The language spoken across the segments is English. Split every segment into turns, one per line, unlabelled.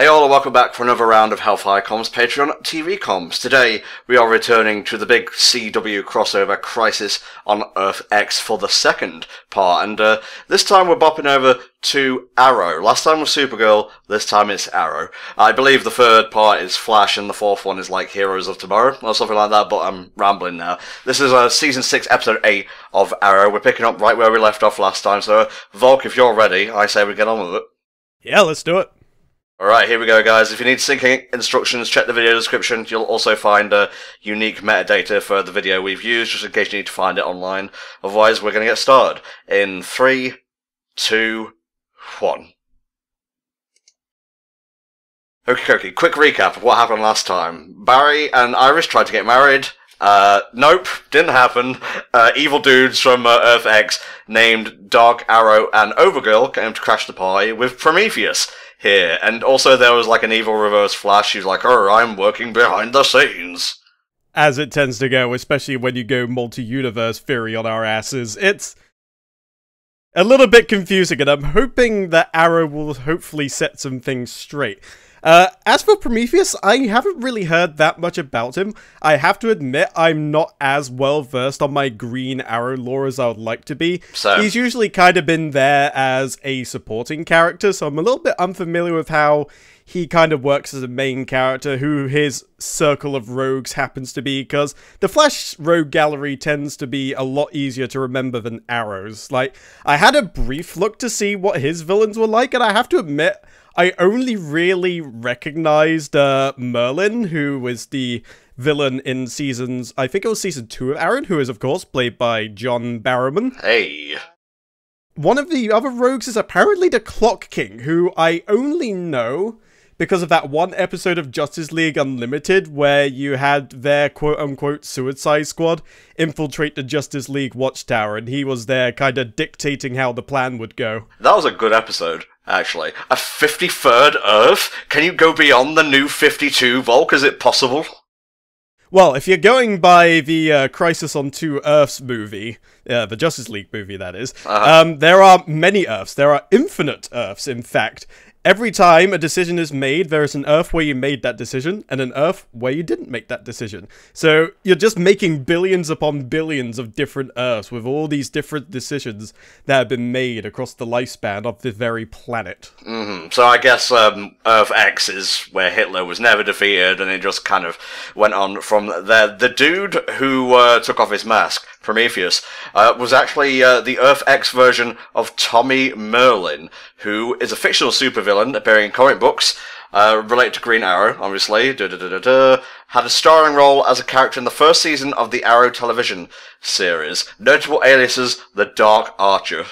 Hey all and welcome back for another round of HellfireComms Patreon TV comms. Today we are returning to the big CW crossover Crisis on Earth X for the second part, and this time we're bopping over to Arrow. Last time was Supergirl, this time it's Arrow. I believe the third part is Flash and the fourth one is like Heroes of Tomorrow or something like that, but I'm rambling now. This is Season 6 Episode 8 of Arrow. We're picking up right where we left off last time, so Volk, if you're ready, I say we get on with it.
Yeah, let's do it.
Alright, here we go guys. If you need syncing instructions, check the video description. You'll also find unique metadata for the video we've used, just in case you need to find it online. Otherwise, we're going to get started. In 3, 2, 1. Okay, quick recap of what happened last time. Barry and Iris tried to get married. Nope, didn't happen. Evil dudes from Earth X named Dark Arrow and Overgirl came to crash the party with Prometheus here, and also there was like an evil reverse Flash who's like, oh, I'm working behind the scenes.
As it tends to go, especially when you go multi-universe theory on our asses, it's a little bit confusing, and I'm hoping that Arrow will hopefully set some things straight. As for Prometheus, I haven't really heard that much about him. I have to admit, I'm not as well versed on my Green Arrow lore as I would like to be.
So
he's usually kind of been there as a supporting character, so I'm a little bit unfamiliar with how he kind of works as a main character, who his circle of rogues happens to be, because the Flash rogue gallery tends to be a lot easier to remember than Arrow's. Like, I had a brief look to see what his villains were like, and I have to admit, I only really recognized Merlin, who was the villain in seasons, I think it was season 2 of Arrow, who is of course played by John Barrowman.
Hey.
One of the other rogues is apparently the Clock King, who I only know because of that one episode of Justice League Unlimited where you had their quote-unquote Suicide Squad infiltrate the Justice League Watchtower, and he was there kind of dictating how the plan would go.
That was a good episode, actually. A 53rd Earth? Can you go beyond the new 52, Volk? Is it possible?
Well, if you're going by the Crisis on Two Earths movie, the Justice League movie that is, there are many Earths. There are infinite Earths, in fact. Every time a decision is made, there is an Earth where you made that decision, and an Earth where you didn't make that decision. So you're just making billions upon billions of different Earths with all these different decisions that have been made across the lifespan of the very planet.
So I guess Earth X is where Hitler was never defeated, and it just kind of went on from there. The dude who took off his mask, Prometheus, was actually the Earth X version of Tommy Merlin, who is a fictional supervillain appearing in comic books, related to Green Arrow, obviously, had a starring role as a character in the first season of the Arrow television series. Notable aliases, the Dark Archer.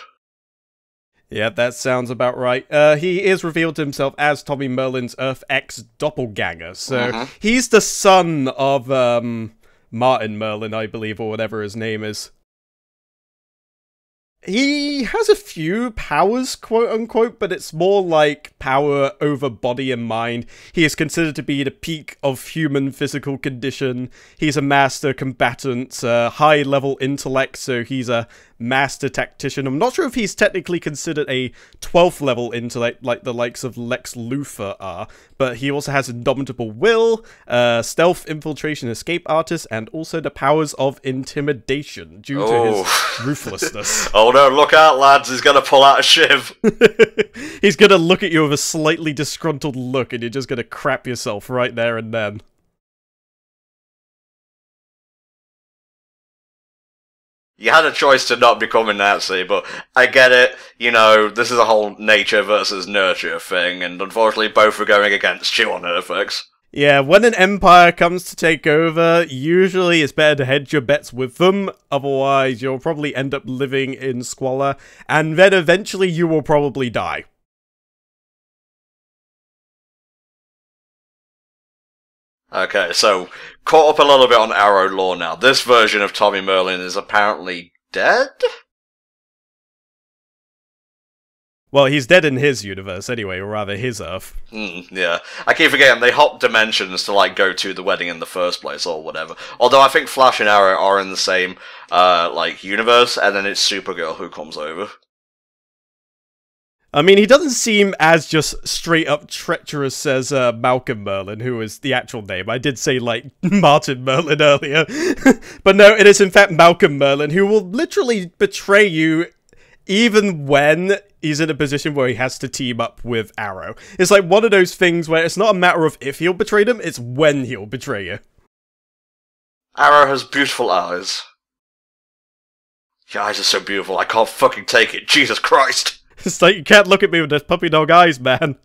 Yeah, that sounds about right. He is revealed to himself as Tommy Merlin's Earth X doppelganger, so he's the son of, Martin Merlin, I believe, or whatever his name is. He has a few powers, quote-unquote, but it's more like power over body and mind. He is considered to be the peak of human physical condition. He's a master combatant, high-level intellect, so he's a master tactician. I'm not sure if he's technically considered a 12th level intellect like the likes of Lex Luthor are, but he also has indomitable will, stealth, infiltration, escape artist, and also the powers of intimidation due to his ruthlessness.
Oh no, look out lads, he's gonna pull out a shiv.
He's gonna look at you with a slightly disgruntled look, and you're just gonna crap yourself right there and then.
You had a choice to not become a Nazi, but I get it, you know, this is a whole nature versus nurture thing, and unfortunately both are going against you on Earth X.
Yeah, when an empire comes to take over, usually it's better to hedge your bets with them, otherwise you'll probably end up living in squalor, and then eventually you will probably die.
Okay, so, caught up a little bit on Arrow lore now. This version of Tommy Merlin is apparently dead?
Well, he's dead in his universe anyway, or rather his Earth.
Yeah. I keep forgetting, they hop dimensions to, like, go to the wedding in the first place, or whatever. Although I think Flash and Arrow are in the same, like, universe, and then it's Supergirl who comes over.
I mean, he doesn't seem as just straight up treacherous as Malcolm Merlin, who is the actual name. I did say, like, Martin Merlin earlier. But no, it is in fact Malcolm Merlin, who will literally betray you even when he's in a position where he has to team up with Arrow. It's like one of those things where it's not a matter of if he'll betray them, it's when he'll betray you.
Arrow has beautiful eyes. Your eyes are so beautiful, I can't fucking take it. Jesus Christ!
It's like, you can't look at me with those puppy dog eyes, man.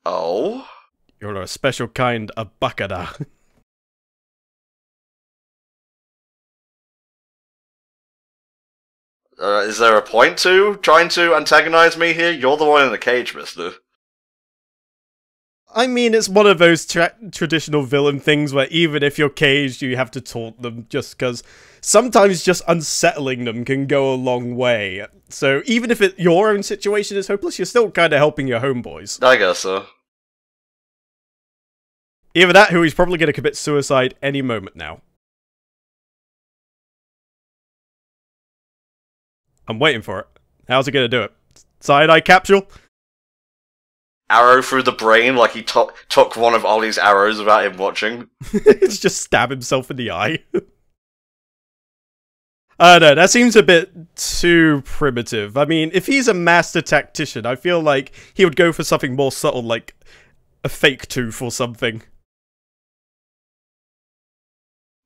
Oh?
You're a special kind of bakada.
Is there a point to trying to antagonize me here? You're the one in the cage, mister.
I mean, it's one of those traditional villain things where even if you're caged, you have to taunt them just because sometimes just unsettling them can go a long way. So even if your own situation is hopeless, you're still kind of helping your homeboys.
I guess so.
Either that, who he's probably going to commit suicide any moment now. I'm waiting for it. How's he going to do it? Cyanide capsule?
Arrow through the brain like he took one of Ollie's arrows without him watching.
It's just stab himself in the eye. I don't know, that seems a bit too primitive. I mean, if he's a master tactician, I feel like he would go for something more subtle, like a fake tooth or something.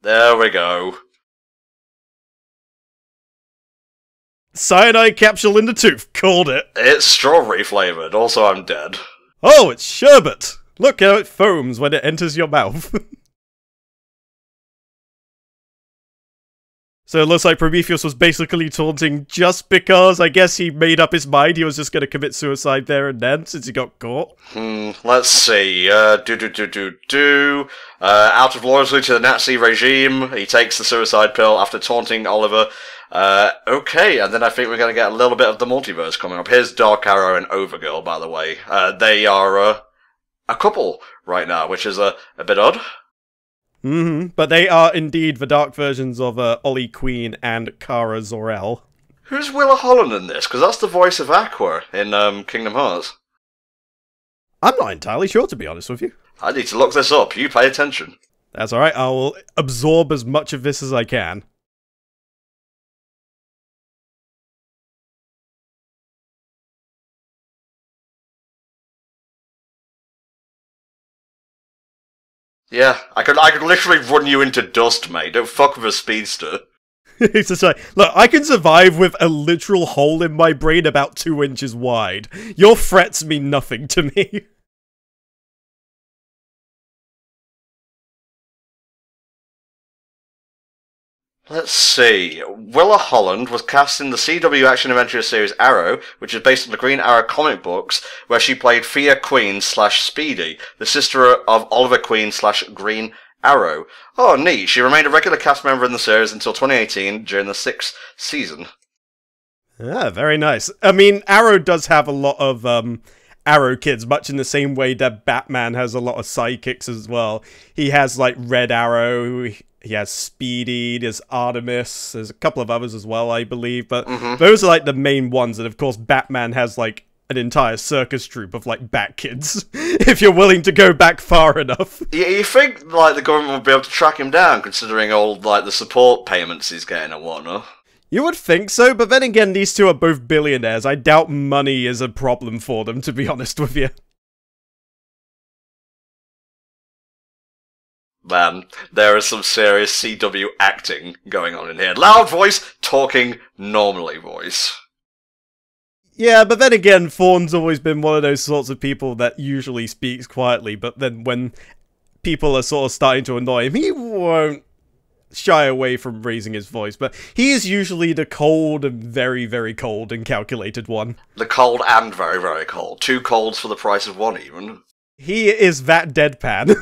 There we go.
Cyanide capsule in the tooth. Called it.
It's strawberry flavoured. Also, I'm dead.
Oh, it's sherbet. Look how it foams when it enters your mouth. So it looks like Prometheus was basically taunting just because I guess he made up his mind he was just going to commit suicide there and then since he got caught.
Let's see. Out of loyalty to the Nazi regime, he takes the suicide pill after taunting Oliver. Okay, and then I think we're going to get a little bit of the multiverse coming up. Here's Dark Arrow and Overgirl, by the way. They are a couple right now, which is a bit odd.
But they are indeed the dark versions of Ollie Queen and Kara Zor-El.
Who's Willa Holland in this? Because that's the voice of Aqua in Kingdom Hearts.
I'm not entirely sure, to be honest with you.
I need to look this up. You pay attention.
That's alright, I will absorb as much of this as I can.
Yeah, I could literally run you into dust, mate. Don't fuck with a speedster.
It's just like, look, I can survive with a literal hole in my brain about 2 inches wide. Your threats mean nothing to me.
Let's see. Willa Holland was cast in the CW action-adventure series Arrow, which is based on the Green Arrow comic books, where she played Fia Queen / Speedy, the sister of Oliver Queen / Green Arrow. Oh, neat. She remained a regular cast member in the series until 2018, during the 6th season.
Ah, very nice. I mean, Arrow does have a lot of, Arrow kids, much in the same way that Batman has a lot of sidekicks as well. He has, like, Red Arrow, he has Speedy, there's Artemis, there's a couple of others as well, I believe, but those are, like, the main ones, and of course Batman has, like, an entire circus troupe of, like, Bat Kids, if you're willing to go back far enough.
You think, like, the government would be able to track him down, considering all, like, the support payments he's getting and whatnot?
You would think so, but then again, these two are both billionaires. I doubt money is a problem for them, to be honest with you.
Man, there is some serious CW acting going on in here. Loud voice, talking normally voice.
Yeah, but then again, Fawn's always been one of those sorts of people that usually speaks quietly, but then when people are sort of starting to annoy him, he won't shy away from raising his voice, but he is usually the cold and very, very cold and calculated one.
The cold and very, very cold. 2 colds for the price of 1, even.
He is that deadpan.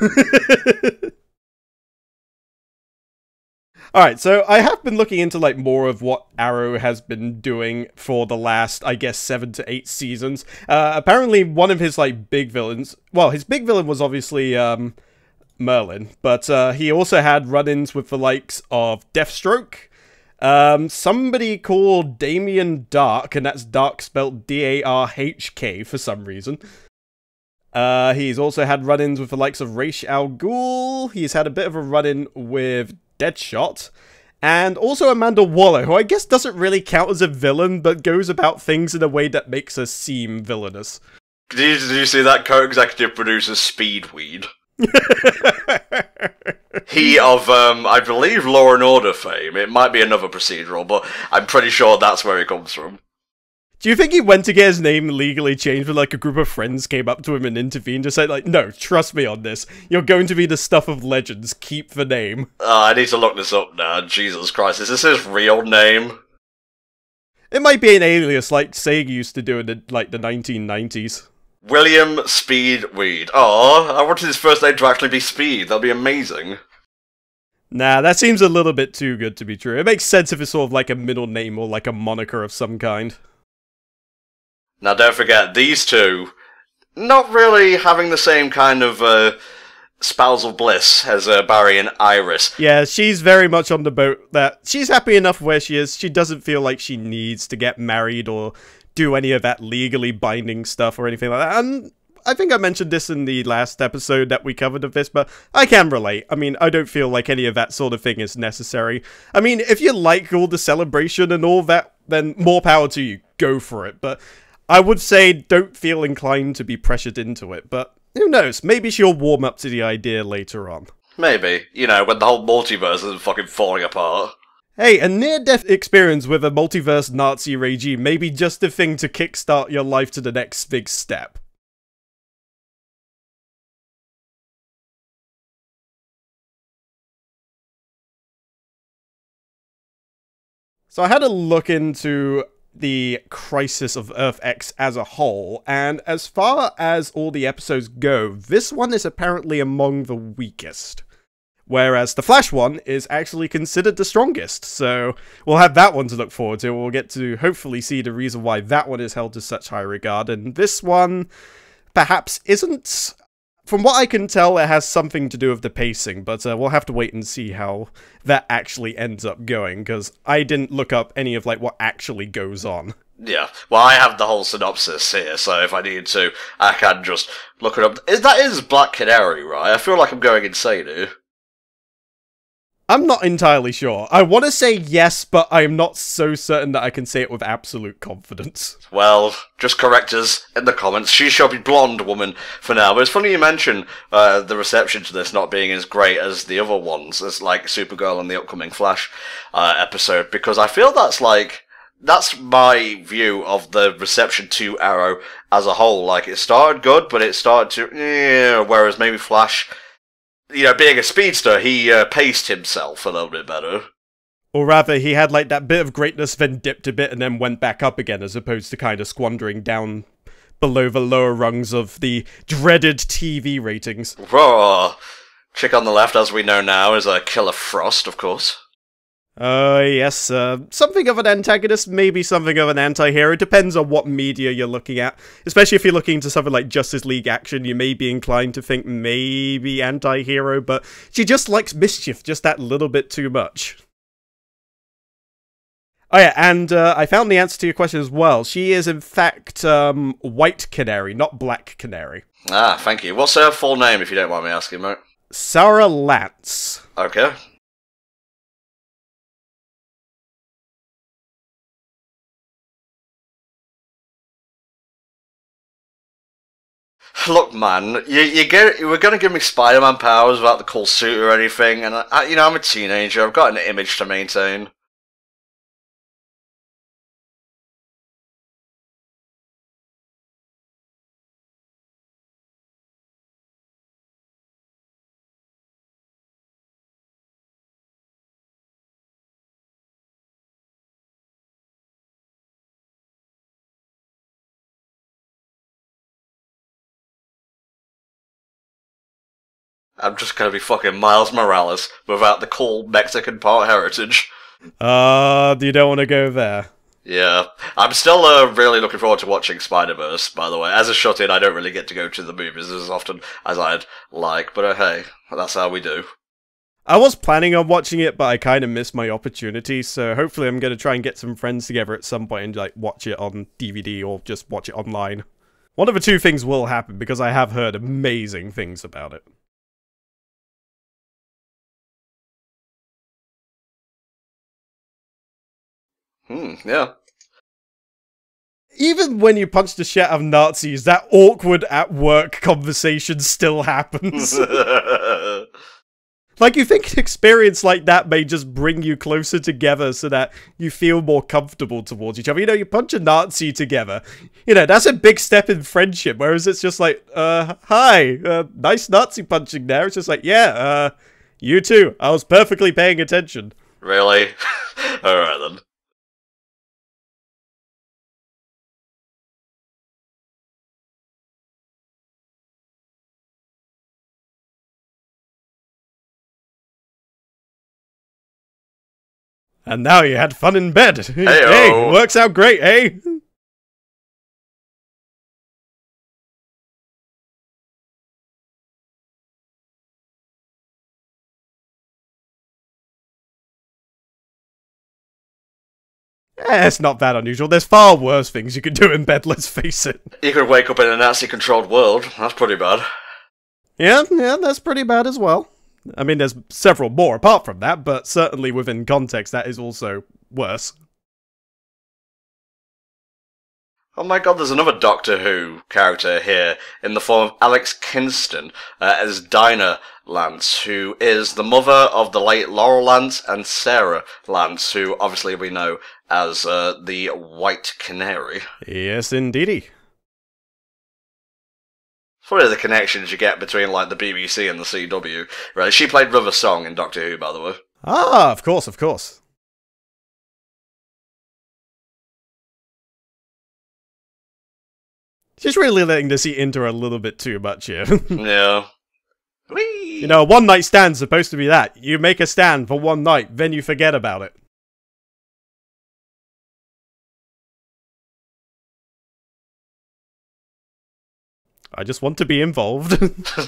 Alright, so I have been looking into, like, more of what Arrow has been doing for the last, I guess, 7 to 8 seasons. Apparently, one of his, like, big villains... Well, his big villain was obviously, Merlin, but he also had run-ins with the likes of Deathstroke, Somebody called Damien Dark, and that's Dark spelled D-A-R-H-K for some reason. He's also had run-ins with the likes of Ra's al Ghul. He's had a bit of a run-in with Deadshot. And also Amanda Waller, who I guess doesn't really count as a villain, but goes about things in a way that makes her seem villainous.
Did you see that co-executive producer Speedweed? He of, I believe, Law and Order fame. It might be another procedural, but I'm pretty sure that's where he comes from.
Do you think he went to get his name legally changed when, like, a group of friends came up to him and intervened, just said, like, no, trust me on this. You're going to be the stuff of legends. Keep the name.
I need to look this up now. Jesus Christ, is this his real name?
It might be an alias like Sega used to do in, the 1990s.
William Speedweed. Oh, I wanted his first name to actually be Speed. That'd be amazing.
Nah, that seems a little bit too good to be true. It makes sense if it's sort of like a middle name or like a moniker of some kind.
Now, don't forget, these two, not really having the same kind of spousal bliss as Barry and Iris.
Yeah, she's very much on the boat that she's happy enough where she is. She doesn't feel like she needs to get married or do any of that legally binding stuff or anything like that. And I think I mentioned this in the last episode that we covered of this, but I can relate. I mean, I don't feel like any of that sort of thing is necessary. I mean, if you like all the celebration and all that, then more power to you. Go for it. But I would say don't feel inclined to be pressured into it, but who knows, maybe she'll warm up to the idea later on.
Maybe, you know, when the whole multiverse isn't fucking falling apart.
Hey, a near-death experience with a multiverse Nazi regime may be just the thing to kickstart your life to the next big step. So I had a look into the Crisis of Earth X as a whole, and as far as all the episodes go, this one is apparently among the weakest. Whereas the Flash one is actually considered the strongest, so we'll have that one to look forward to. We'll get to hopefully see the reason why that one is held to such high regard, and this one perhaps isn't. From what I can tell, it has something to do with the pacing, but we'll have to wait and see how that actually ends up going, because I didn't look up any of, like, what actually goes on.
Yeah, well, I have the whole synopsis here, so if I need to, I can just look it up. That is Black Canary, right? I feel like I'm going insane here.
I'm not entirely sure. I want to say yes, but I'm not so certain that I can say it with absolute confidence.
Well, just correct us in the comments. She shall be blonde woman for now. But it's funny you mention the reception to this not being as great as the other ones, as like Supergirl and the upcoming Flash episode, because I feel that's my view of the reception to Arrow as a whole. Like, it started good, but it started to, whereas maybe Flash, you know, being a speedster, he paced himself a little bit better.
Or rather, he had like that bit of greatness, then dipped a bit, and then went back up again, as opposed to kind of squandering down below the lower rungs of the dreaded TV ratings.
Raw. Chick on the left, as we know now, is Killer Frost, of course.
Yes, something of an antagonist, maybe something of an anti-hero. Depends on what media you're looking at. Especially if you're looking into something like Justice League Action, you may be inclined to think maybe anti-hero, but she just likes mischief just that little bit too much. Oh yeah, and I found the answer to your question as well. She is, in fact, White Canary, not Black Canary.
Ah, thank you. What's her full name, if you don't mind me asking, mate?
Sarah Lance.
Okay. Look, man, you were going to give me Spider-Man powers without the cool suit or anything, and you know, I'm a teenager, I've got an image to maintain. I'm just going to be fucking Miles Morales without the cool Mexican part heritage.
You don't want to go there.
Yeah. I'm still really looking forward to watching Spider-Verse, by the way. As a shut-in, I don't really get to go to the movies as often as I'd like, but hey, that's how we do.
I was planning on watching it, but I kind of missed my opportunity, so hopefully I'm going to try and get some friends together at some point and like watch it on DVD or just watch it online. One of the two things will happen, because I have heard amazing things about it.
Yeah.
Even when you punch the shit out of Nazis, that awkward at-work conversation still happens. Like, you think an experience like that may just bring you closer together so that you feel more comfortable towards each other. You know, you punch a Nazi together. You know, that's a big step in friendship, whereas it's just like, hi, nice Nazi punching there. It's just like, yeah, you too. I was perfectly paying attention.
Really? Alright then.
And now you had fun in bed.
Hey-o.
Hey, works out great, eh? It's not that unusual. There's far worse things you could do in bed, let's face it.
You could wake up in a Nazi-controlled world. That's pretty bad.
Yeah, that's pretty bad as well. I mean, there's several more apart from that, but certainly within context, that is also worse.
Oh my god, there's another Doctor Who character here in the form of Alex Kinston as Dinah Lance, who is the mother of the late Laurel Lance and Sarah Lance, who obviously we know as the White Canary.
Yes, indeedy.
It's probably the connections you get between like the BBC and the CW. Right, she played River Song in Doctor Who, by the way.
Ah, of course, of course. She's really letting this eat into her a little bit too much here.
Yeah. Whee!
You know, a one-night stand's supposed to be that. You make a stand for one night, then you forget about it. I just want to be involved.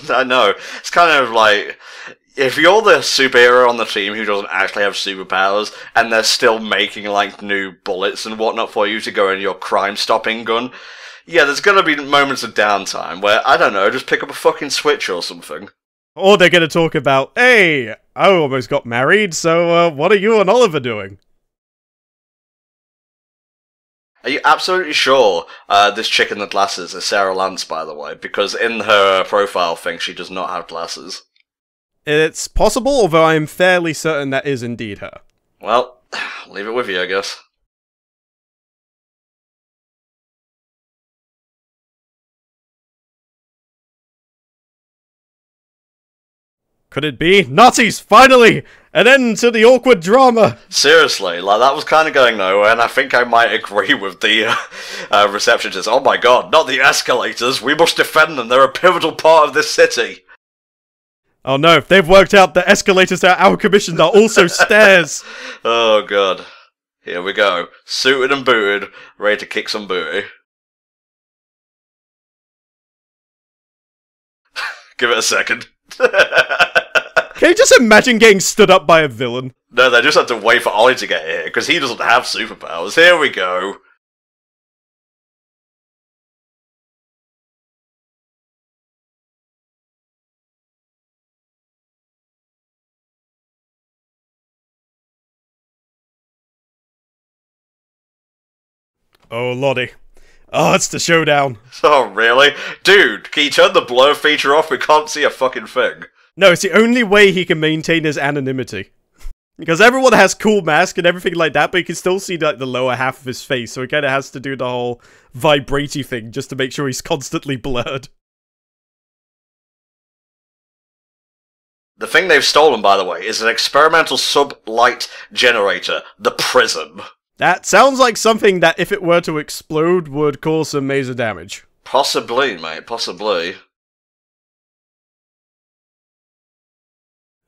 I know. It's kind of like, if you're the superhero on the team who doesn't actually have superpowers, and they're still making, like, new bullets and whatnot for you to go in your crime-stopping gun, yeah, there's gonna be moments of downtime where, I don't know, just pick up a fucking Switch or something.
Or they're gonna talk about, hey, I almost got married, so what are you and Oliver doing?
Are you absolutely sure this chick in the glasses is Sarah Lance, by the way? Because in her profile thing, she does not have glasses.
It's possible, although I'm fairly certain that is indeed her.
Well, leave it with you, I guess.
Could it be? Nazis! Finally! An end to the awkward drama!
Seriously, like, that was kind of going nowhere, and I think I might agree with the receptionist. Oh my god, not the escalators! We must defend them! They're a pivotal part of this city!
Oh no, they've worked out the escalators that are our commission are also stairs!
Oh god. Here we go. Suited and booted, ready to kick some booty. Give it a second.
Can you just imagine getting stood up by a villain?
No, they just have to wait for Ollie to get here, because he doesn't have superpowers. Here we go.
Oh lordy. Oh, it's the showdown.
Oh, really? Dude, can you turn the blur feature off? We can't see a fucking thing.
No, it's the only way he can maintain his anonymity. Because everyone has cool mask and everything like that, but you can still see like the lower half of his face, so he kinda has to do the whole vibratey thing just to make sure he's constantly blurred.
The thing they've stolen, by the way, is an experimental sub-light generator, the Prism.
That sounds like something that, if it were to explode, would cause some major damage.
Possibly, mate, possibly.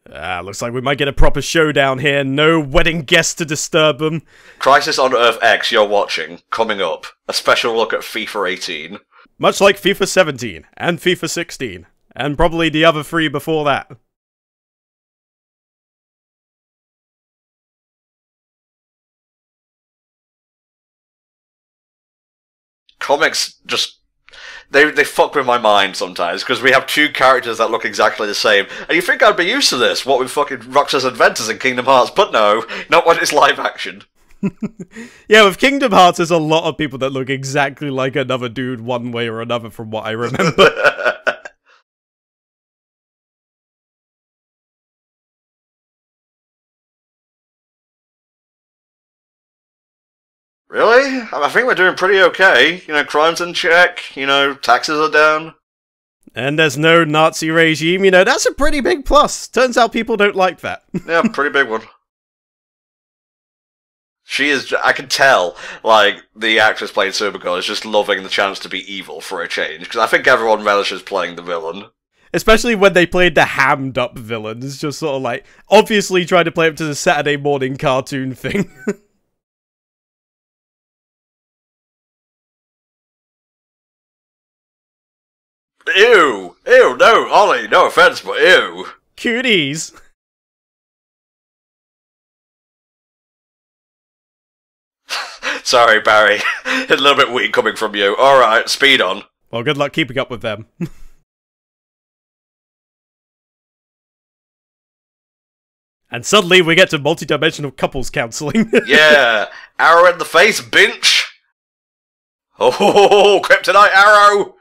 Looks like we might get a proper showdown here. No wedding guests to disturb them.
Crisis on Earth X, you're watching. Coming up. A special look at FIFA 18.
Much like FIFA 17, and FIFA 16, and probably the other three before that.
comics just... They fuck with my mind sometimes, because we have two characters that look exactly the same, and you think I'd be used to this, what with fucking Roxas Adventures in Kingdom Hearts, but no, not when it's live action.
Yeah, with Kingdom Hearts, there's a lot of people that look exactly like another dude one way or another from what I remember.
Really? I think we're doing pretty okay. You know, crime's in check, you know, taxes are down.
And there's no Nazi regime, you know, that's a pretty big plus. Turns out people don't like that.
Yeah, pretty big one. She is, I can tell, like, the actress playing Supergirl is just loving the chance to be evil for a change, because I think everyone relishes playing the villain.
Especially when they played the hammed-up villain. It's just sort of like, obviously trying to play up to the Saturday morning cartoon thing.
Ew! Ew, no, Ollie, no offense, but ew!
Cuties!
Sorry, Barry. A little bit weak coming from you. Alright, speed on.
Well, good luck keeping up with them. And suddenly we get to multi-dimensional couples counseling.
Yeah! Arrow in the face, binch! Oh, kryptonite arrow!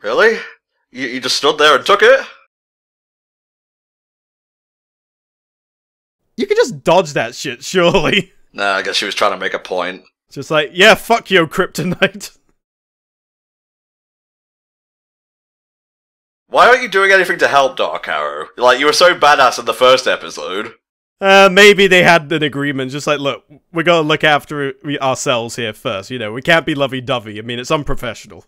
Really? You just stood there and took it?
You can just dodge that shit, surely.
Nah, I guess she was trying to make a point.
Just like, yeah, fuck you, kryptonite.
Why aren't you doing anything to help Dark Arrow? Like, you were so badass in the first episode.
Maybe they had an agreement, just like, look, we gotta look after ourselves here first, you know, we can't be lovey-dovey, I mean, it's unprofessional.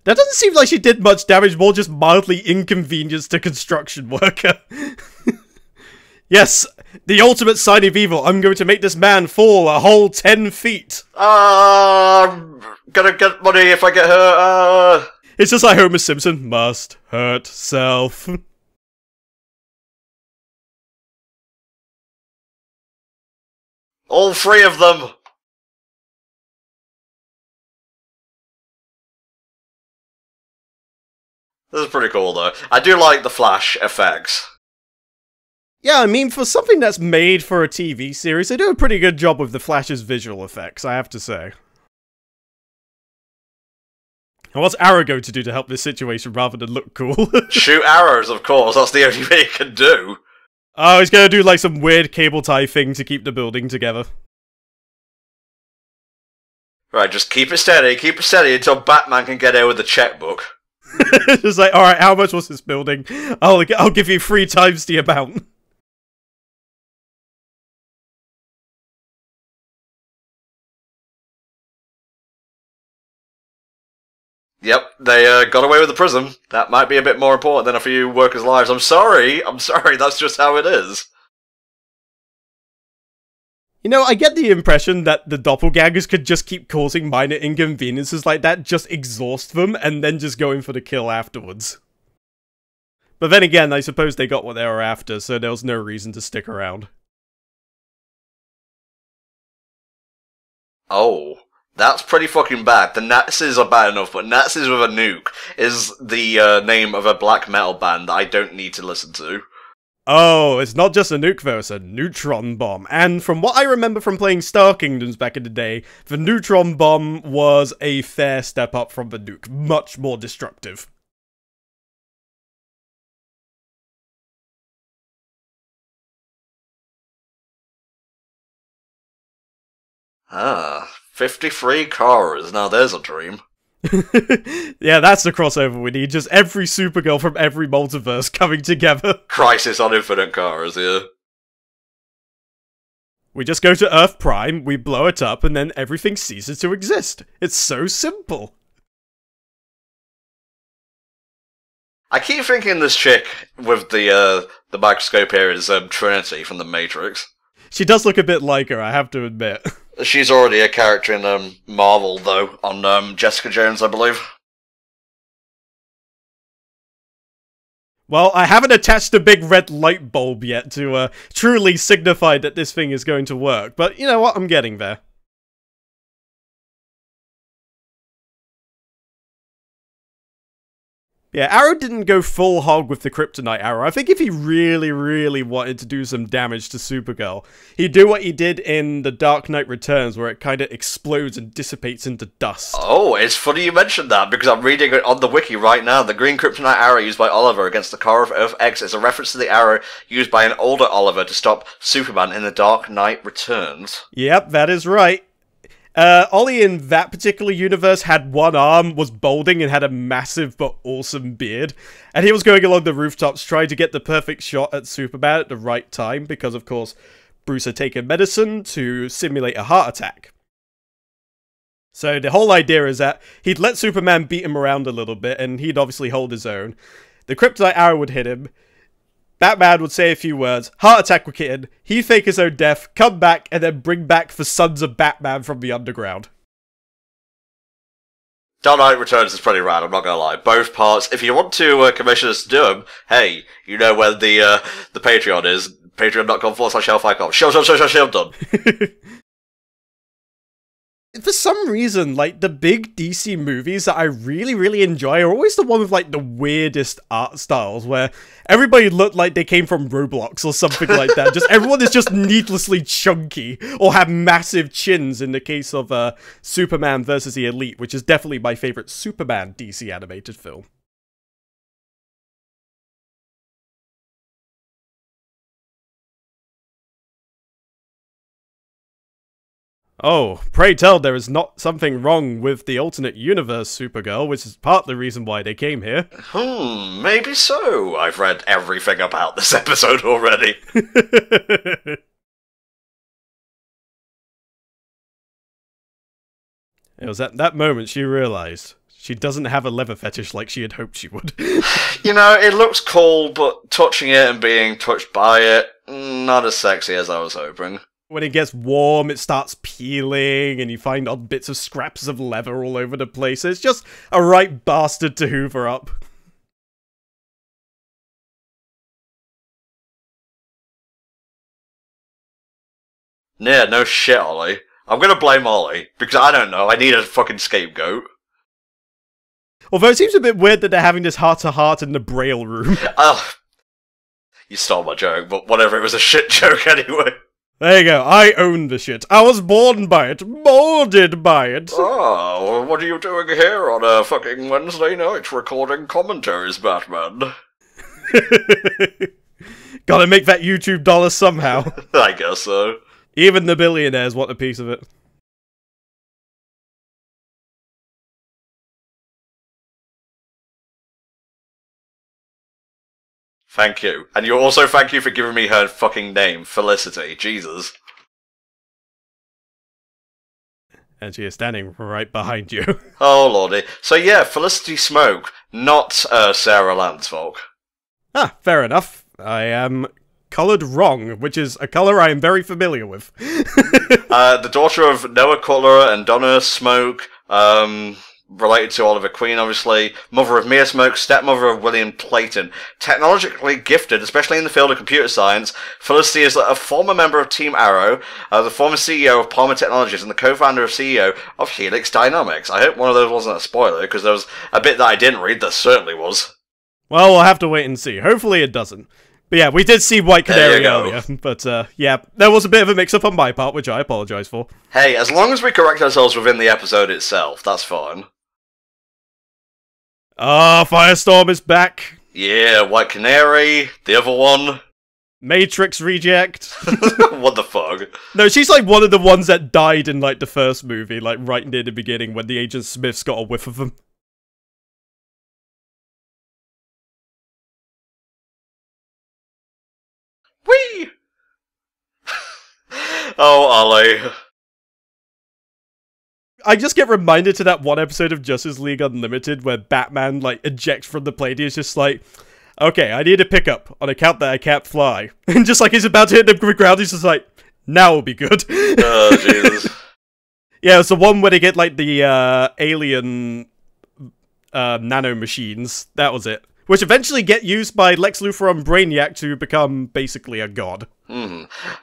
That doesn't seem like she did much damage, more just mildly inconvenienced a construction worker. Yes, the ultimate sign of evil, I'm going to make this man fall a whole 10 feet.
I'm gonna get money if I get hurt,
It's just like Homer Simpson, must hurt self.
All three of them! This is pretty cool, though. I do like the flash effects.
Yeah, I mean, for something that's made for a TV series, they do a pretty good job with the Flash's visual effects, I have to say. And what's Arrow going to do to help this situation rather than look cool?
Shoot arrows, of course. That's the only thing he can do.
Oh, he's gonna do like some weird cable tie thing to keep the building together.
Right, just keep it steady until Batman can get here with the checkbook.
Just like, alright, how much was this building? I'll give you 3 times the amount.
Yep, they got away with the prism. That might be a bit more important than a few workers' lives. I'm sorry, that's just how it is.
You know, I get the impression that the doppelgangers could just keep causing minor inconveniences like that, just exhaust them, and then just go in for the kill afterwards. But then again, I suppose they got what they were after, so there was no reason to stick around.
Oh, that's pretty fucking bad. The Nazis are bad enough, but Nazis with a nuke is the name of a black metal band that I don't need to listen to.
Oh, it's not just a nuke though, it's a neutron bomb. And from what I remember from playing Star Kingdoms back in the day, the neutron bomb was a fair step up from the nuke. Much more destructive.
Ah, 53 cars. Now there's a dream.
Yeah, that's the crossover we need. Just every Supergirl from every multiverse coming together.
Crisis on Infinite Cars, yeah.
We just go to Earth Prime, we blow it up, and then everything ceases to exist. It's so simple.
I keep thinking this chick with the microscope here is Trinity from The Matrix.
She does look a bit like her, I have to admit.
She's already a character in Marvel, though, on Jessica Jones, I believe.
Well, I haven't attached a big red light bulb yet to truly signify that this thing is going to work, but you know what, I'm getting there. Yeah, Arrow didn't go full hog with the kryptonite arrow. I think if he really, really wanted to do some damage to Supergirl, he'd do what he did in The Dark Knight Returns, where it kind of explodes and dissipates into dust.
Oh, it's funny you mentioned that, because I'm reading it on the wiki right now. The green kryptonite arrow used by Oliver against the core of Earth X is a reference to the arrow used by an older Oliver to stop Superman in The Dark Knight Returns.
Yep, that is right. Ollie in that particular universe had one arm, was balding, and had a massive but awesome beard. And he was going along the rooftops trying to get the perfect shot at Superman at the right time, because of course, Bruce had taken medicine to simulate a heart attack. So the whole idea is that he'd let Superman beat him around a little bit, and he'd obviously hold his own. The kryptonite arrow would hit him. Batman would say a few words, heart attack would hit him, he'd fake his own death, come back, and then bring back the Sons of Batman from the underground.
Dark Knight Returns is pretty rad, I'm not gonna lie. Both parts. If you want to commission us to do them, hey, you know where the Patreon is. Patreon.com/HellfireComms. Show done.
For some reason, like, the big DC movies that I really, really enjoy are always the one with, like, the weirdest art styles, where everybody looked like they came from Roblox or something like that. Just everyone is just needlessly chunky, or have massive chins in the case of Superman versus the Elite, which is definitely my favorite Superman DC animated film. Oh, pray tell there is not something wrong with the alternate universe Supergirl, which is part of the reason why they came here.
Maybe so. I've read everything about this episode already.
It was at that moment she realised she doesn't have a leather fetish like she had hoped she would.
You know, it looks cool, but touching it and being touched by it, not as sexy as I was hoping.
When it gets warm, it starts peeling, and you find odd bits of scraps of leather all over the place. It's just a right bastard to hoover up.
Yeah, no shit, Ollie. I'm gonna blame Ollie, because I don't know, I need a fucking scapegoat.
Although it seems a bit weird that they're having this heart-to-heart in the Braille room.
You stole my joke, but whatever, it was a shit joke anyway.
There you go, I own the shit. I was born by it, molded by it.
Oh, what are you doing here on a fucking Wednesday night recording commentaries, Batman?
Gotta make that YouTube dollar somehow.
I guess so.
Even the billionaires want a piece of it.
Thank you. And you also thank you for giving me her fucking name, Felicity. Jesus.
And she is standing right behind you.
Oh, lordy. So yeah, Felicity Smoke, not Sarah Landsfolk.
Ah, fair enough. I am coloured wrong, which is a colour I am very familiar with.
The daughter of Noah Cutler and Donna Smoke, related to Oliver Queen, obviously. Mother of Mia Smoke, stepmother of William Clayton. Technologically gifted, especially in the field of computer science, Felicity is a former member of Team Arrow, the former CEO of Palmer Technologies, and the co-founder and CEO of Helix Dynamics. I hope one of those wasn't a spoiler, because there was a bit that I didn't read that certainly was.
Well, we'll have to wait and see. Hopefully it doesn't. But yeah, we did see White Canary earlier, but yeah, there was a bit of a mix-up on my part, which I apologise for.
Hey, as long as we correct ourselves within the episode itself, that's fine.
Ah, Firestorm is back.
Yeah, White Canary, the other one.
Matrix Reject.
What the fuck?
No, she's like one of the ones that died in like the first movie, like right near the beginning when the Agent Smiths got a whiff of them.
Whee! Oh, Ollie.
I just get reminded to that one episode of Justice League Unlimited where Batman, like, ejects from the plane. He's just like, okay, I need a pickup on account that I can't fly. And just like he's about to hit the ground, he's just like, now will be good.
Oh, Jesus.
Yeah, it's the one where they get, like, the alien nano machines. That was it. which eventually get used by Lex Luthor and Brainiac to become basically a god.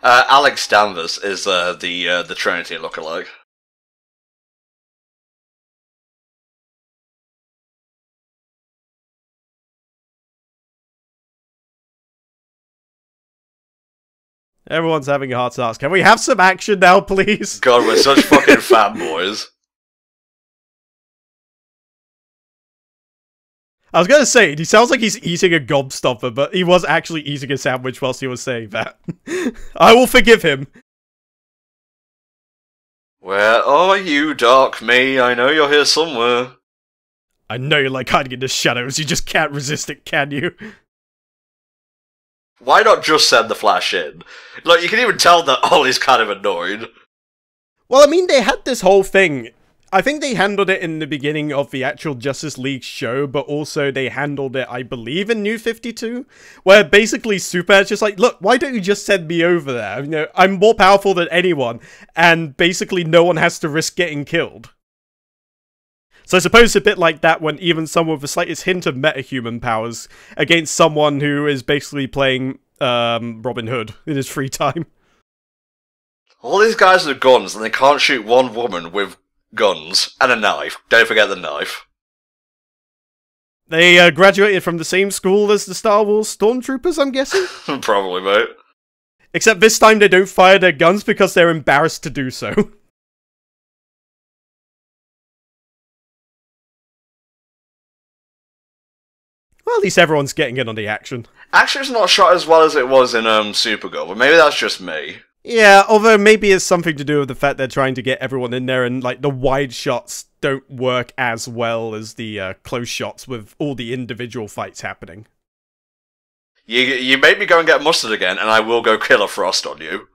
Alex Danvers is the Trinity lookalike.
Everyone's having a heart to ask, can we have some action now, please?
God, we're such fucking fanboys.
I was gonna say, he sounds like he's eating a gobstopper, but he was actually eating a sandwich whilst he was saying that. I will forgive him.
Where are you, Dark Me? I know you're here somewhere.
I know you like hiding in the shadows, you just can't resist it, can you?
Why not just send the Flash in? Like, you can even tell that Ollie's kind of annoyed.
Well, I mean, they had this whole thing. I think they handled it in the beginning of the actual Justice League show, but also they handled it, I believe, in New 52, where basically Superman's just like, look, why don't you just send me over there? You know, I'm more powerful than anyone, and basically no one has to risk getting killed. So I suppose it's a bit like that when even someone with the slightest hint of metahuman powers against someone who is basically playing Robin Hood in his free time.
All these guys with guns, and they can't shoot one woman with guns and a knife. Don't forget the knife.
They graduated from the same school as the Star Wars Stormtroopers, I'm guessing?
Probably, mate.
Except this time they don't fire their guns because they're embarrassed to do so. Well, at least everyone's getting in on the action.
Actually, it's not shot as well as it was in Supergirl, but maybe that's just me.
Yeah, although maybe it's something to do with the fact they're trying to get everyone in there and, like, the wide shots don't work as well as the close shots with all the individual fights happening.
You made me go and get mustard again, and I will go Killer Frost on you.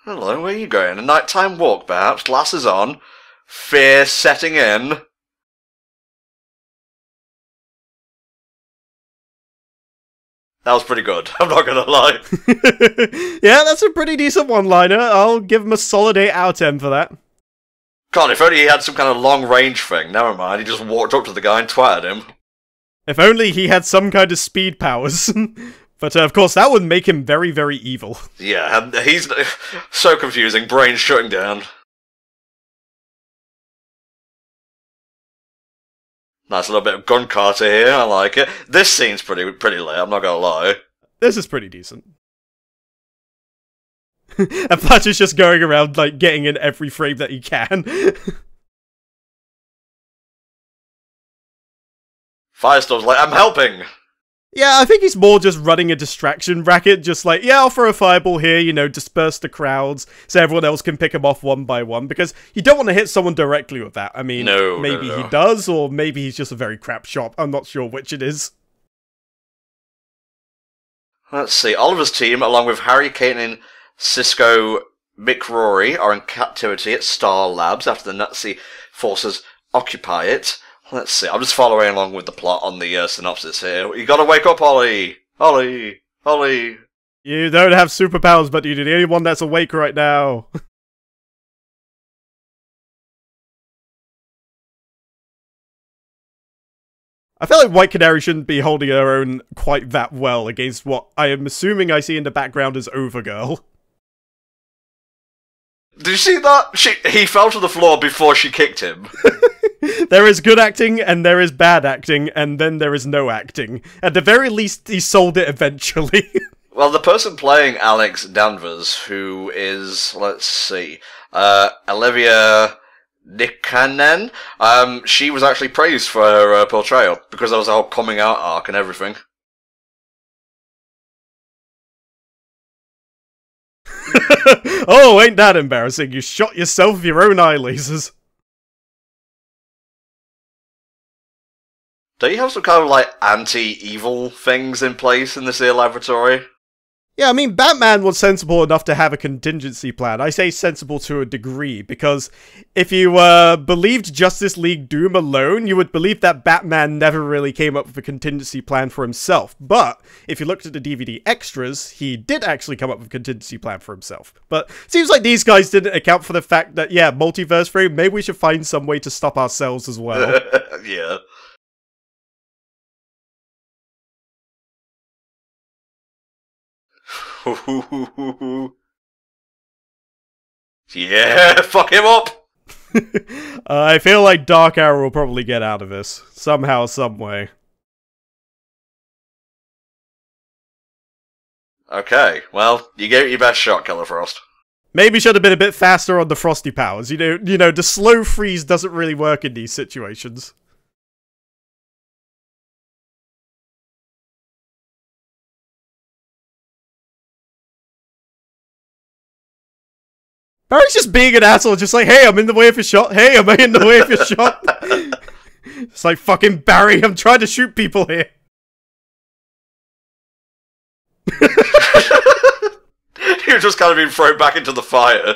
Hello, where are you going? A nighttime walk, perhaps? Glasses on? Fear setting in? That was pretty good, I'm not gonna lie.
Yeah, that's a pretty decent one-liner. I'll give him a solid 8 out of 10 for that.
God, if only he had some kind of long-range thing. Never mind, he just walked up to the guy and twatted him.
If only he had some kind of speed powers. But, of course, that would make him very, very evil.
Yeah, and he's so confusing, brain shutting down. Nice little bit of gun Carter here, I like it. This scene's pretty lit, I'm not gonna lie.
This is pretty decent. And Flash is just going around, like, getting in every frame that he can.
Firestorm's like, I'm helping!
Yeah, I think he's more just running a distraction racket, just like, yeah, I'll throw a fireball here, you know, disperse the crowds, so everyone else can pick him off one by one, because you don't want to hit someone directly with that. I mean, maybe he does, or maybe he's just a very crap shot. I'm not sure which it is.
Let's see, Oliver's team, along with Harry, Caitlin, Cisco, Mick Rory, are in captivity at Star Labs after the Nazi forces occupy it. Let's see, I'm just following along with the plot on the synopsis here. You gotta wake up, Ollie! Ollie! Ollie!
You don't have superpowers, but you're the only one that's awake right now. I feel like White Canary shouldn't be holding her own quite that well against what I am assuming I see in the background as Overgirl.
Did you see that? He fell to the floor before she kicked him.
There is good acting, and there is bad acting, and then there is no acting. At the very least, he sold it eventually.
Well, the person playing Alex Danvers, who is, let's see, Olivia Nikanen, she was actually praised for her portrayal, because there was a whole coming out arc and everything.
Oh, ain't that embarrassing? You shot yourself with your own eye lasers.
Do you have some kind of, like, anti-evil things in place in this here laboratory?
Yeah, I mean, Batman was sensible enough to have a contingency plan. I say sensible to a degree, because if you believed Justice League Doom alone, you would believe that Batman never really came up with a contingency plan for himself. But if you looked at the DVD extras, he did actually come up with a contingency plan for himself. But it seems like these guys didn't account for the fact that, yeah, multiverse frame, maybe we should find some way to stop ourselves as well.
Yeah. Yeah, fuck him up!
I feel like Dark Arrow will probably get out of this. Somehow, someway.
Okay, well, you gave it your best shot, Killer Frost.
Maybe should have been a bit faster on the frosty powers. You know, the slow freeze doesn't really work in these situations. Barry's just being an asshole, just like, hey, I'm in the way of a shot. Hey, am I in the way of a shot? It's like, fucking Barry, I'm trying to shoot people here.
You're just kind of being thrown back into the fire.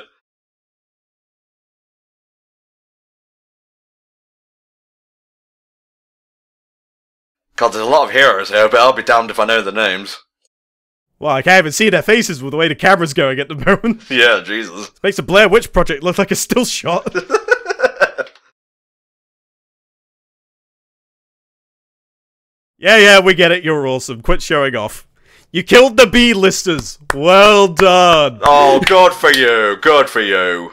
God, there's a lot of heroes here, but I'll be damned if I know the names.
Well, I can't even see their faces with the way the camera's going at the moment.
Yeah, Jesus.
Makes the Blair Witch Project look like a still shot. Yeah, we get it. You're awesome. Quit showing off. You killed the B-listers. Well done.
Oh, good for you. Good for you.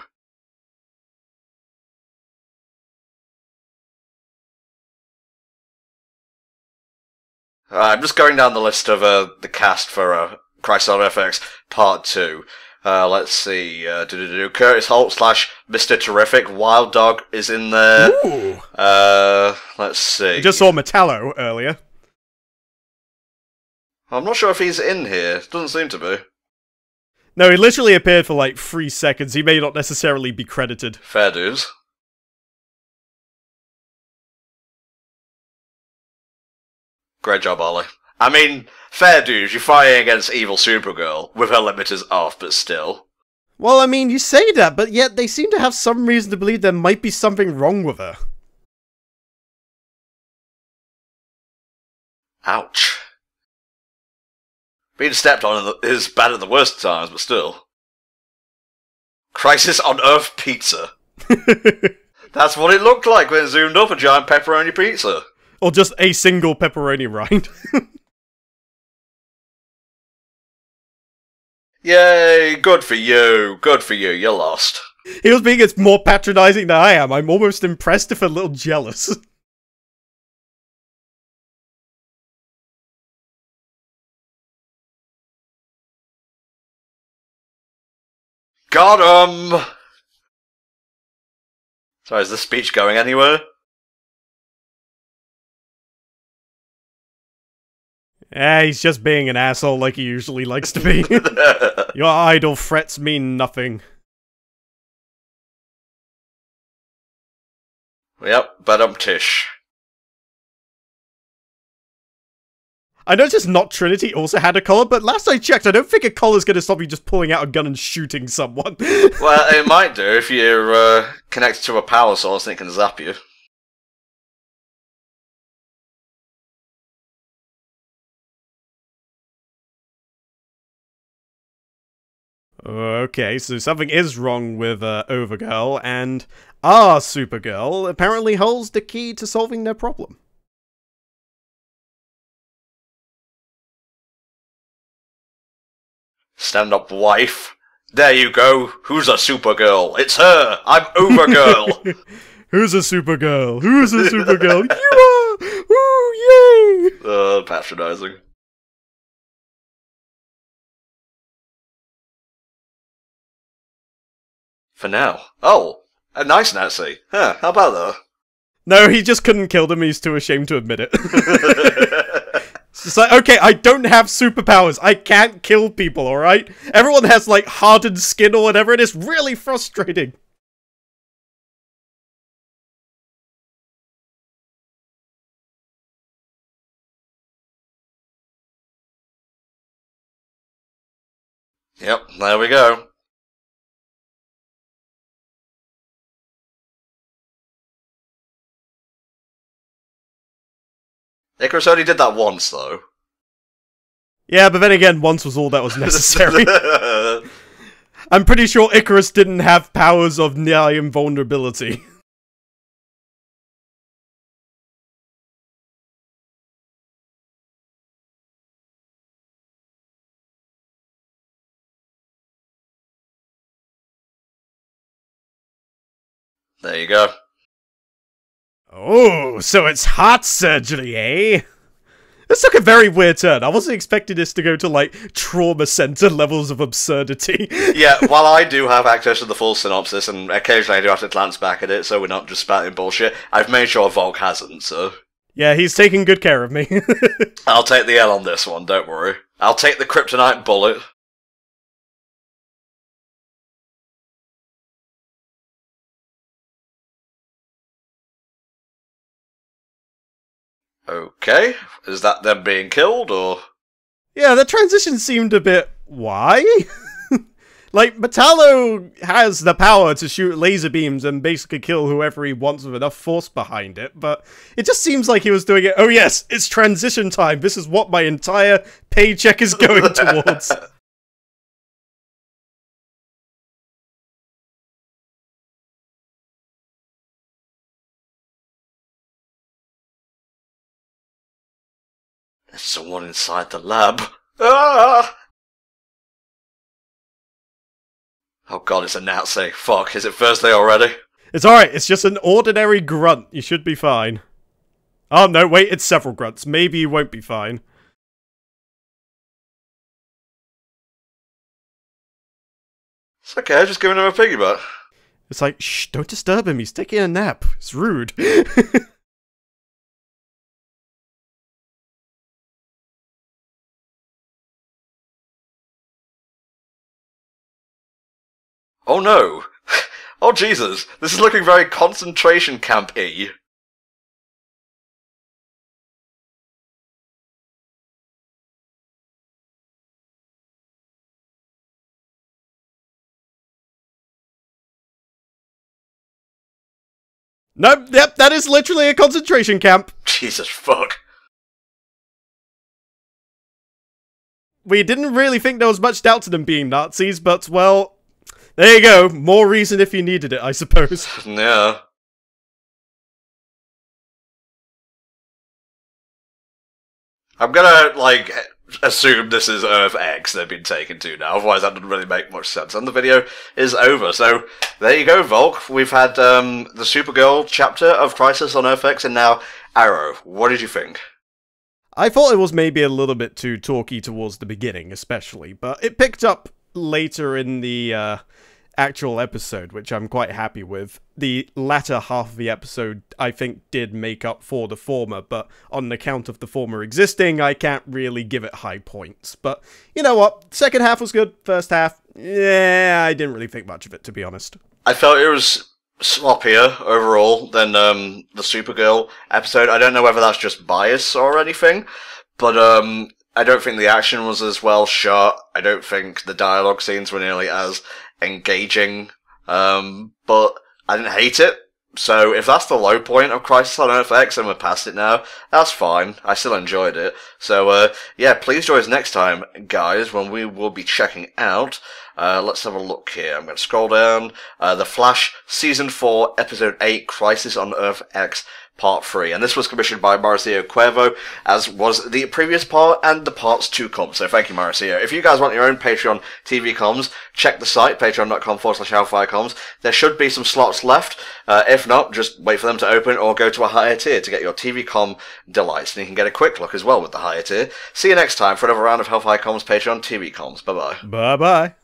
I'm just going down the list of the cast for Crisis on FX Part 2. Let's see. Curtis Holt / Mr. Terrific. Wild Dog is in there.
Ooh.
Let's see.
We just saw Metallo earlier.
I'm not sure if he's in here. Doesn't seem to be.
No, he literally appeared for like 3 seconds. He may not necessarily be credited.
Fair dues. Great job, Ollie. I mean, fair dues, you're fighting against evil Supergirl, with her limiters off, but still.
Well, I mean, you say that, but yet they seem to have some reason to believe there might be something wrong with her.
Ouch. Being stepped on is bad at the worst of times, but still. Crisis on Earth Pizza. That's what it looked like when it zoomed up, a giant pepperoni pizza.
Or just a single pepperoni rind.
Yay, good for you. Good for you, you lost.
He was being more patronizing than I am. I'm almost impressed if a little jealous.
Got him! Sorry, is this speech going anywhere?
He's just being an asshole like he usually likes to be. Your idle threats mean nothing.
Yep, but Tish.
I noticed Not Trinity also had a collar, but last I checked, I don't think a collar's gonna stop you just pulling out a gun and shooting someone.
Well, it might do if you're connected to a power source and it can zap you.
Okay, so something is wrong with Overgirl, and our Supergirl apparently holds the key to solving their problem.
Stand up, wife. There you go. Who's a Supergirl? It's her. I'm Overgirl.
Who's a Supergirl? Who's a Supergirl? You are! Ooh, yay!
Patronizing. For now. Oh, a nice Nazi. Huh, how about that?
No, he just couldn't kill them, he's too ashamed to admit it. It's just like, okay, I don't have superpowers, I can't kill people, alright? Everyone has, like, hardened skin or whatever, and it's really frustrating.
Yep, there we go. Icarus only did that once, though.
Yeah, but then again, once was all that was necessary. I'm pretty sure Icarus didn't have powers of nigh invulnerability.
There you go.
Oh, so it's heart surgery, eh? This took a very weird turn. I wasn't expecting this to go to, like, trauma center levels of absurdity.
Yeah, while I do have access to the full synopsis, and occasionally I do have to glance back at it, so we're not just spouting bullshit, I've made sure Volk hasn't, so...
Yeah, he's taking good care of me.
I'll take the L on this one, don't worry. I'll take the kryptonite bullet. Okay, is that them being killed, or...?
Yeah, the transition seemed a bit... Why? Like, Metallo has the power to shoot laser beams and basically kill whoever he wants with enough force behind it, but it just seems like he was doing it, oh yes, it's transition time, this is what my entire paycheck is going towards.
There's someone inside the lab. Ah! Oh god, it's a Nazi. Fuck, is it Thursday already?
It's alright, it's just an ordinary grunt, you should be fine. Oh no, wait, it's several grunts, maybe you won't be fine.
It's okay, just giving him a piggyback.
It's like, shh, don't disturb him, he's taking a nap, it's rude.
Oh no! Oh Jesus, this is looking very concentration camp-y.
Nope, yep, that is literally a concentration camp.
Jesus fuck.
We didn't really think there was much doubt to them being Nazis, but, well, there you go. More reason if you needed it, I suppose.
Yeah. I'm gonna, like, assume this is Earth X they've been taken to now, otherwise that doesn't really make much sense. And the video is over, so there you go, Volk. We've had the Supergirl chapter of Crisis on Earth X, and now Arrow. What did you think?
I thought it was maybe a little bit too talky towards the beginning, especially, but it picked up later in the actual episode, which I'm quite happy with. The latter half of the episode, I think, did make up for the former, but on account of the former existing, I can't really give it high points. But you know what? Second half was good. First half, yeah, I didn't really think much of it, to be honest.
I felt it was sloppier overall than the Supergirl episode. I don't know whether that's just bias or anything, but I don't think the action was as well shot. I don't think the dialogue scenes were nearly as engaging, but I didn't hate it. So if that's the low point of Crisis on Earth X and we're past it now, that's fine. I still enjoyed it. So yeah, please join us next time, guys, when we will be checking out. Let's have a look here. I'm going to scroll down. The Flash Season 4, Episode 8, Crisis on Earth X, Part 3. And this was commissioned by Mauricio Cuervo, as was the previous part and the parts to come. So thank you, Mauricio. If you guys want your own Patreon TV comms, check the site, patreon.com/HellfireComms. There should be some slots left. If not, just wait for them to open or go to a higher tier to get your TV comm delights. And you can get a quick look as well with the higher tier. See you next time for another round of HellfireComms Patreon TV comms. Bye-bye.
Bye-bye.